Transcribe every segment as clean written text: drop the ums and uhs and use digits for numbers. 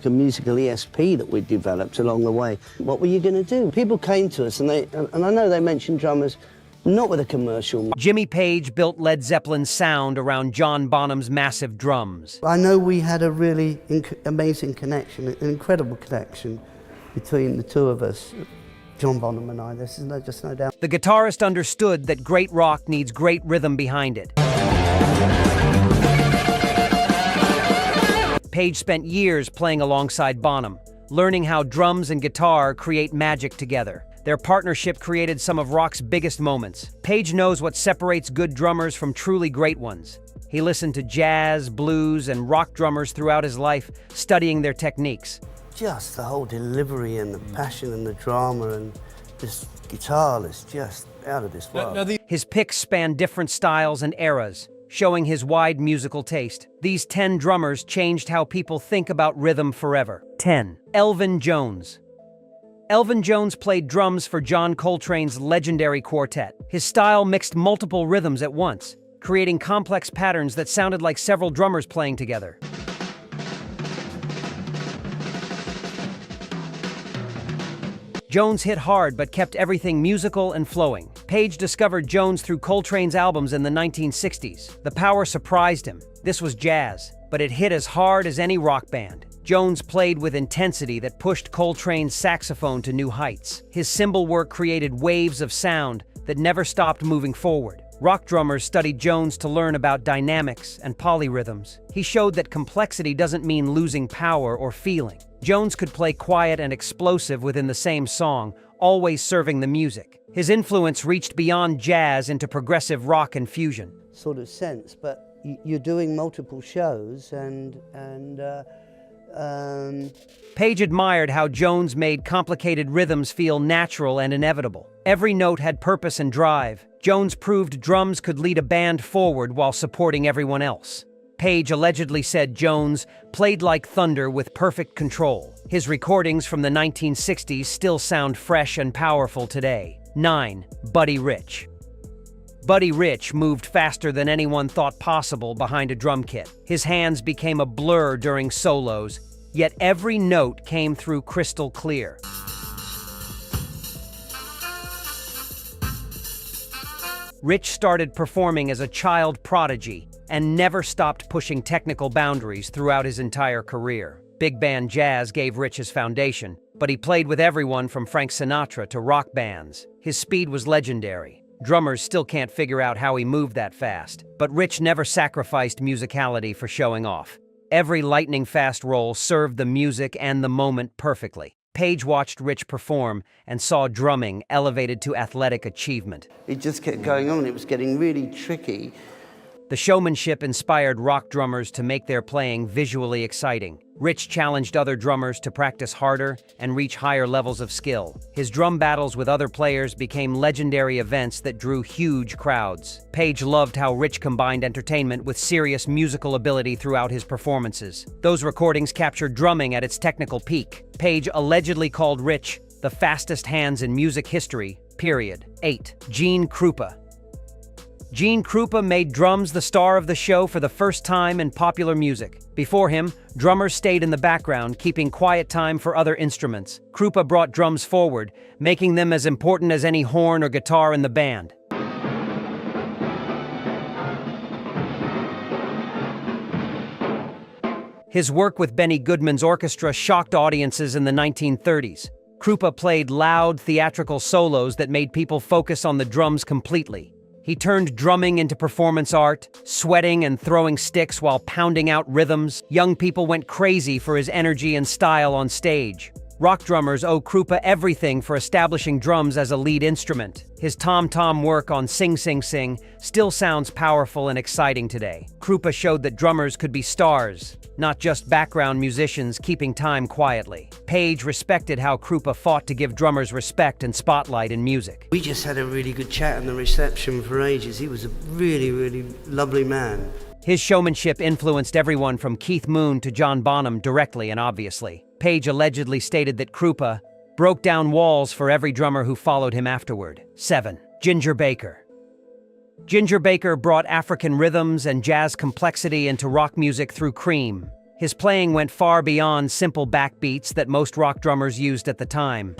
like a musical ESP that we developed along the way. What were you going to do? People came to us, and I know they mentioned drummers, not with a commercial. Jimmy Page built Led Zeppelin's sound around John Bonham's massive drums. I know we had a really amazing connection, an incredible connection between the two of us, John Bonham and I. There's just no doubt. The guitarist understood that great rock needs great rhythm behind it. Page spent years playing alongside Bonham, learning how drums and guitar create magic together. Their partnership created some of rock's biggest moments. Page knows what separates good drummers from truly great ones. He listened to jazz, blues, and rock drummers throughout his life, studying their techniques. Just the whole delivery and the passion and the drama, and this guitar is just out of this world. His picks span different styles and eras, showing his wide musical taste. These 10 drummers changed how people think about rhythm forever. 10. Elvin Jones. Elvin Jones played drums for John Coltrane's legendary quartet. His style mixed multiple rhythms at once, creating complex patterns that sounded like several drummers playing together. Jones hit hard but kept everything musical and flowing. Page discovered Jones through Coltrane's albums in the 1960s. The power surprised him. This was jazz, but it hit as hard as any rock band. Jones played with intensity that pushed Coltrane's saxophone to new heights. His cymbal work created waves of sound that never stopped moving forward. Rock drummers studied Jones to learn about dynamics and polyrhythms. He showed that complexity doesn't mean losing power or feeling. Jones could play quiet and explosive within the same song, always serving the music. His influence reached beyond jazz into progressive rock and fusion. Sort of sense, but you're doing multiple shows and Page admired how Jones made complicated rhythms feel natural and inevitable. Every note had purpose and drive. Jones proved drums could lead a band forward while supporting everyone else. Page allegedly said Jones played like thunder with perfect control. His recordings from the 1960s still sound fresh and powerful today. 9. Buddy Rich. Buddy Rich moved faster than anyone thought possible behind a drum kit. His hands became a blur during solos, yet every note came through crystal clear. Rich started performing as a child prodigy and never stopped pushing technical boundaries throughout his entire career. Big band jazz gave Rich his foundation, but he played with everyone from Frank Sinatra to rock bands. His speed was legendary. Drummers still can't figure out how he moved that fast, but Rich never sacrificed musicality for showing off. Every lightning-fast roll served the music and the moment perfectly. Page watched Rich perform and saw drumming elevated to athletic achievement. it just kept going on. It was getting really tricky. The showmanship inspired rock drummers to make their playing visually exciting. Rich challenged other drummers to practice harder and reach higher levels of skill. His drum battles with other players became legendary events that drew huge crowds. Page loved how Rich combined entertainment with serious musical ability throughout his performances. Those recordings captured drumming at its technical peak. Page allegedly called Rich the fastest hands in music history, period. 8. Gene Krupa. Gene Krupa made drums the star of the show for the first time in popular music. Before him, drummers stayed in the background, keeping quiet time for other instruments. Krupa brought drums forward, making them as important as any horn or guitar in the band. His work with Benny Goodman's orchestra shocked audiences in the 1930s. Krupa played loud, theatrical solos that made people focus on the drums completely. He turned drumming into performance art, sweating and throwing sticks while pounding out rhythms. Young people went crazy for his energy and style on stage. Rock drummers owe Krupa everything for establishing drums as a lead instrument. His tom-tom work on Sing Sing Sing still sounds powerful and exciting today. Krupa showed that drummers could be stars, not just background musicians keeping time quietly. Page respected how Krupa fought to give drummers respect and spotlight in music. We just had a really good chat in the reception for ages. He was a really, really lovely man. His showmanship influenced everyone from Keith Moon to John Bonham directly and obviously. Page allegedly stated that Krupa broke down walls for every drummer who followed him afterward. 7. Ginger Baker. Ginger Baker brought African rhythms and jazz complexity into rock music through Cream. His playing went far beyond simple backbeats that most rock drummers used at the time.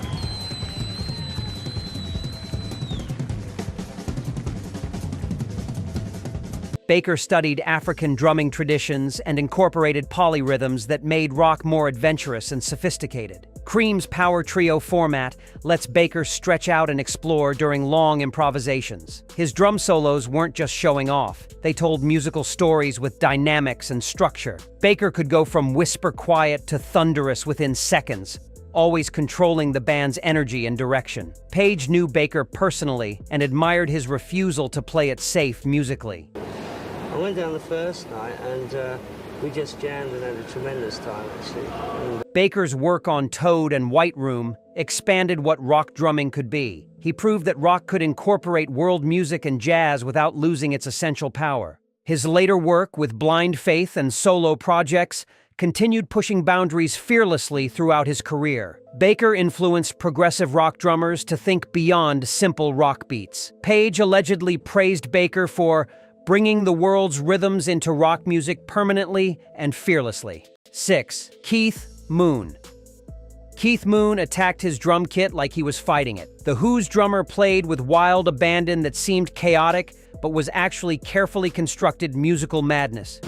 Baker studied African drumming traditions and incorporated polyrhythms that made rock more adventurous and sophisticated. Cream's power trio format lets Baker stretch out and explore during long improvisations. His drum solos weren't just showing off, they told musical stories with dynamics and structure. Baker could go from whisper quiet to thunderous within seconds, always controlling the band's energy and direction. Page knew Baker personally and admired his refusal to play it safe musically. I went down the first night and we just jammed and had a tremendous time, actually. Baker's work on Toad and White Room expanded what rock drumming could be. He proved that rock could incorporate world music and jazz without losing its essential power. His later work with Blind Faith and solo projects continued pushing boundaries fearlessly throughout his career. Baker influenced progressive rock drummers to think beyond simple rock beats. Page allegedly praised Baker for bringing the world's rhythms into rock music permanently and fearlessly. 6. Keith Moon. Keith Moon attacked his drum kit like he was fighting it. The Who's drummer played with wild abandon that seemed chaotic, but was actually carefully constructed musical madness.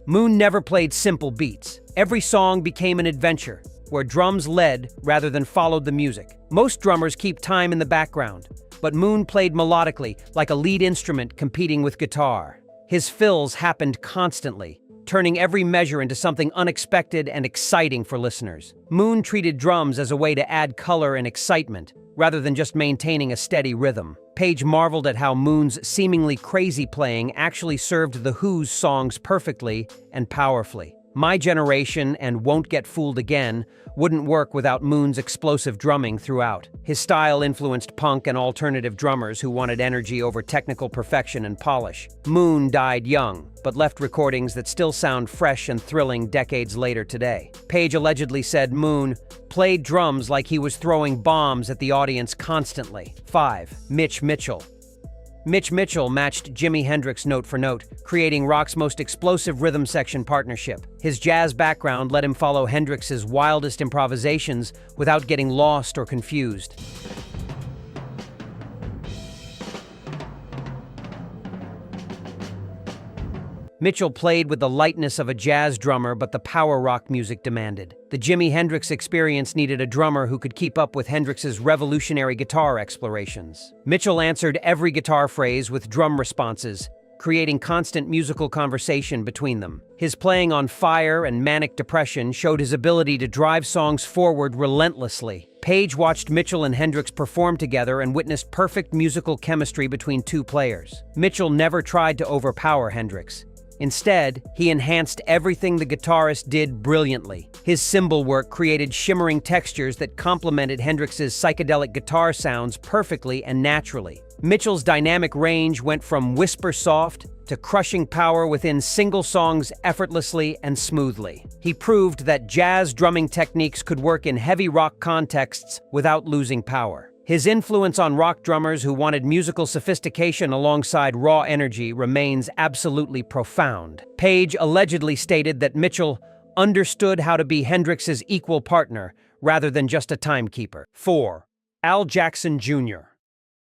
Moon never played simple beats. Every song became an adventure, where drums led rather than followed the music. Most drummers keep time in the background, but Moon played melodically, like a lead instrument competing with guitar. His fills happened constantly, turning every measure into something unexpected and exciting for listeners. Moon treated drums as a way to add color and excitement, rather than just maintaining a steady rhythm. Page marveled at how Moon's seemingly crazy playing actually served the Who's songs perfectly and powerfully. My Generation and Won't Get Fooled Again wouldn't work without Moon's explosive drumming throughout. His style influenced punk and alternative drummers who wanted energy over technical perfection and polish. Moon died young, but left recordings that still sound fresh and thrilling decades later today. Page allegedly said Moon played drums like he was throwing bombs at the audience constantly. 5. Mitch Mitchell. Mitch Mitchell matched Jimi Hendrix note for note, creating rock's most explosive rhythm section partnership. His jazz background let him follow Hendrix's wildest improvisations without getting lost or confused. Mitchell played with the lightness of a jazz drummer, but the power rock music demanded. The Jimi Hendrix experience needed a drummer who could keep up with Hendrix's revolutionary guitar explorations. Mitchell answered every guitar phrase with drum responses, creating constant musical conversation between them. His playing on Fire and Manic Depression showed his ability to drive songs forward relentlessly. Page watched Mitchell and Hendrix perform together and witnessed perfect musical chemistry between two players. Mitchell never tried to overpower Hendrix. Instead, he enhanced everything the guitarist did brilliantly. His cymbal work created shimmering textures that complemented Hendrix's psychedelic guitar sounds perfectly and naturally. Mitchell's dynamic range went from whisper soft to crushing power within single songs effortlessly and smoothly. He proved that jazz drumming techniques could work in heavy rock contexts without losing power. His influence on rock drummers who wanted musical sophistication alongside raw energy remains absolutely profound. Page allegedly stated that Mitchell understood how to be Hendrix's equal partner rather than just a timekeeper. 4. Al Jackson Jr.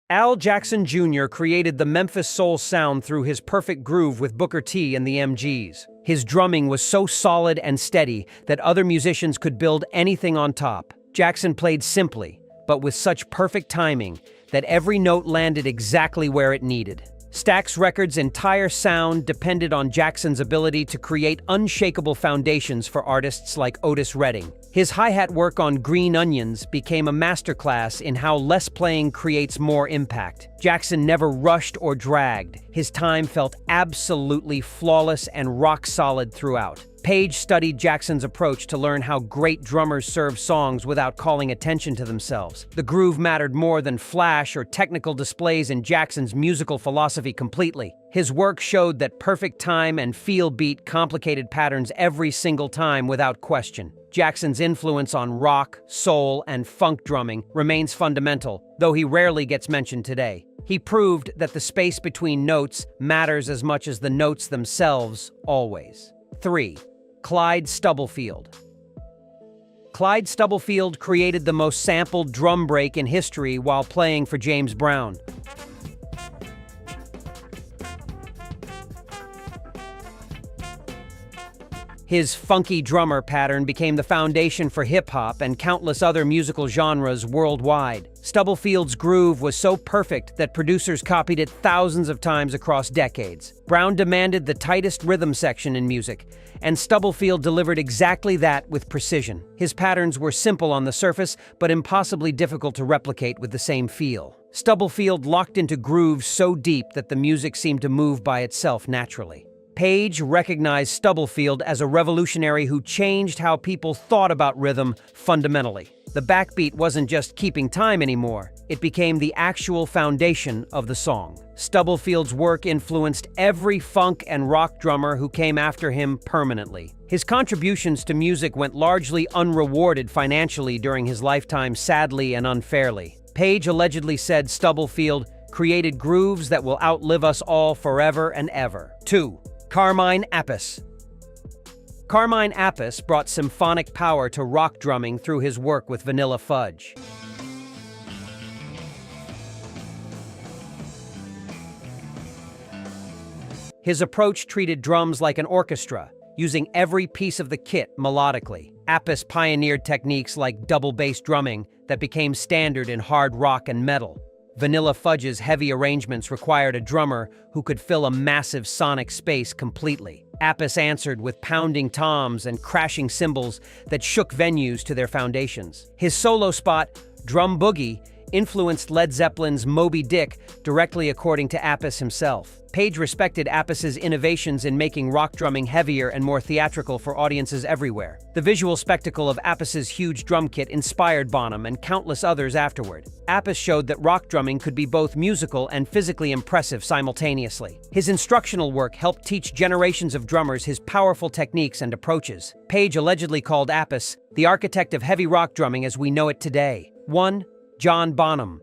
Al Jackson Jr. created the Memphis soul sound through his perfect groove with Booker T and the MGs. His drumming was so solid and steady that other musicians could build anything on top. Jackson played simply, but with such perfect timing that every note landed exactly where it needed. Stax Records' entire sound depended on Jackson's ability to create unshakable foundations for artists like Otis Redding. His hi-hat work on Green Onions became a masterclass in how less playing creates more impact. Jackson never rushed or dragged. His time felt absolutely flawless and rock-solid throughout. Page studied Jackson's approach to learn how great drummers serve songs without calling attention to themselves. The groove mattered more than flash or technical displays in Jackson's musical philosophy completely. His work showed that perfect time and feel beat complicated patterns every single time without question. Jackson's influence on rock, soul, and funk drumming remains fundamental, though he rarely gets mentioned today. He proved that the space between notes matters as much as the notes themselves, always. 3. Clyde Stubblefield. Clyde Stubblefield created the most sampled drum break in history while playing for James Brown. His funky drummer pattern became the foundation for hip-hop and countless other musical genres worldwide. Stubblefield's groove was so perfect that producers copied it thousands of times across decades. Brown demanded the tightest rhythm section in music, and Stubblefield delivered exactly that with precision. His patterns were simple on the surface, but impossibly difficult to replicate with the same feel. Stubblefield locked into grooves so deep that the music seemed to move by itself naturally. Page recognized Stubblefield as a revolutionary who changed how people thought about rhythm fundamentally. The backbeat wasn't just keeping time anymore, it became the actual foundation of the song. Stubblefield's work influenced every funk and rock drummer who came after him permanently. His contributions to music went largely unrewarded financially during his lifetime, sadly and unfairly. Page allegedly said Stubblefield created grooves that will outlive us all forever and ever. 2. Carmine Appice. Carmine Appice brought symphonic power to rock drumming through his work with Vanilla Fudge. His approach treated drums like an orchestra, using every piece of the kit melodically. Appice pioneered techniques like double bass drumming that became standard in hard rock and metal. Vanilla Fudge's heavy arrangements required a drummer who could fill a massive sonic space completely. Appice answered with pounding toms and crashing cymbals that shook venues to their foundations. His solo spot, Drum Boogie, influenced Led Zeppelin's Moby Dick directly, according to Appice himself. Page respected Appice's innovations in making rock drumming heavier and more theatrical for audiences everywhere. The visual spectacle of Appice's huge drum kit inspired Bonham and countless others afterward. Appice showed that rock drumming could be both musical and physically impressive simultaneously. His instructional work helped teach generations of drummers his powerful techniques and approaches. Page allegedly called Appice the architect of heavy rock drumming as we know it today. 1. John Bonham.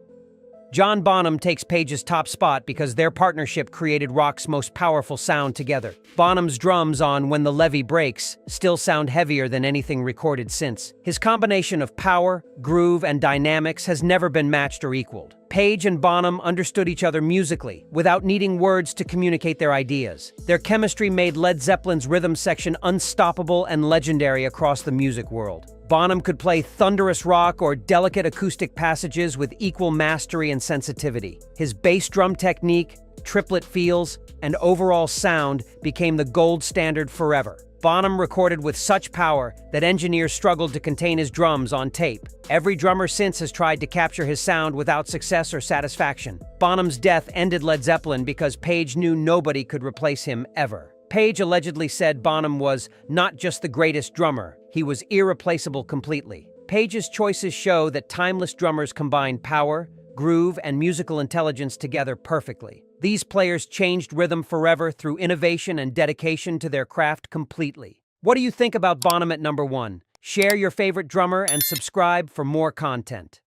John Bonham takes Page's top spot because their partnership created rock's most powerful sound together. Bonham's drums on When the Levee Breaks still sound heavier than anything recorded since. His combination of power, groove, and dynamics has never been matched or equaled. Page and Bonham understood each other musically, without needing words to communicate their ideas. Their chemistry made Led Zeppelin's rhythm section unstoppable and legendary across the music world. Bonham could play thunderous rock or delicate acoustic passages with equal mastery and sensitivity. His bass drum technique, triplet feels, and overall sound became the gold standard forever. Bonham recorded with such power that engineers struggled to contain his drums on tape. Every drummer since has tried to capture his sound without success or satisfaction. Bonham's death ended Led Zeppelin because Page knew nobody could replace him ever. Page allegedly said Bonham was not just the greatest drummer, he was irreplaceable completely. Page's choices show that timeless drummers combine power, groove, and musical intelligence together perfectly. These players changed rhythm forever through innovation and dedication to their craft completely. What do you think about Bonham at number 1? Share your favorite drummer and subscribe for more content.